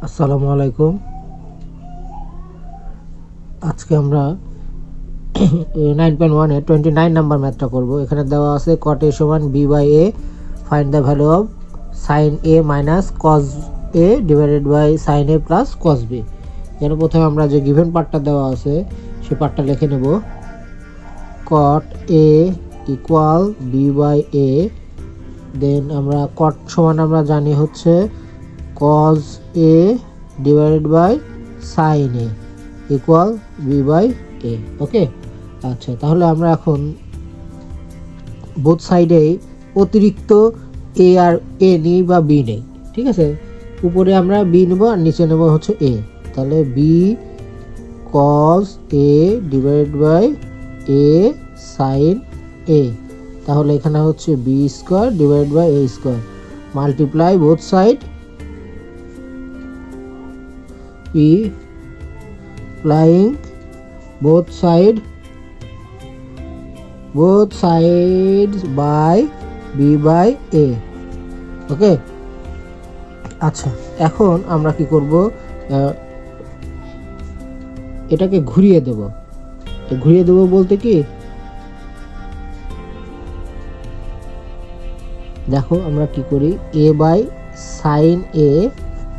আসসালামু আলাইকুম। আজকে আমরা 9.1 এ 29 নাম্বার ম্যাথটা করব। এখানে দেওয়া আছে cot a সমান b by a, find the value of sin a minus cos a divided by sin a plus cos b। এখানে প্রথমে আমরা যে গিভেন পার্টটা দেওয়া আছে সেই পার্টটা লিখে নেব। cot a equal b by a, then আমরা cot সমান আমরা জানি হচ্ছে cos a divided by sin a equal b by a। Okay, আচ্ছা, তাহলে আমরা এখন বোথ সাইডেই অতিরিক্ত a আর a নিই বা b নেই। ঠিক আছে, উপরে আমরা b নেব আর নিচে নেব হচ্ছে a। তাহলে b cos a divided by a sin a, তাহলে এখানে হচ্ছে b square divided by a square, multiply both side p applying both sides by b by a। Okay, আচ্ছা, এখন আমরা কি করব, এটাকে ঘুরিয়ে দেব। ঘুরিয়ে দেব বলতে কি, দেখো আমরা কি করি, a by sin a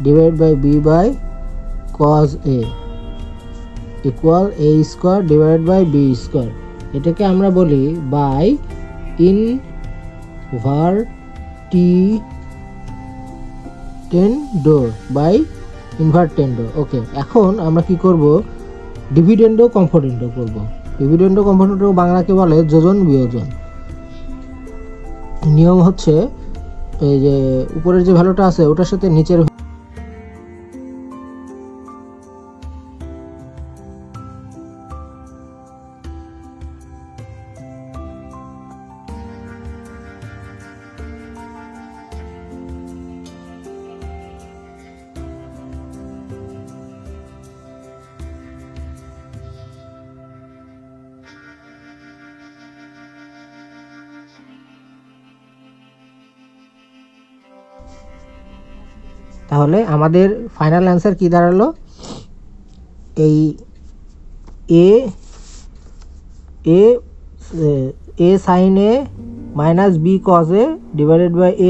divide by b by cos a equal a square divide by b square. এটাকে আমরা বলি বাই ইনভার্টেন্ডো, বাই ইনভার্টেন্ডো। ওকে, এখন আমরা কি করব, ডিভিডেন্ডো কম্পোনেন্ডো করব। ডিভিডেন্ডো কম্পোনেন্ডো বাংলাকে বলে যোজন বিয়োজন। নিয়ম হচ্ছে এই যে উপরের যে ভ্যালুটা আছে ওটার সাথে নিচের তাহলে আমাদের ফাইনাল অ্যান্সার কি দাঁড়ালো, এই এ এ এ sine A minus B cos A divided by A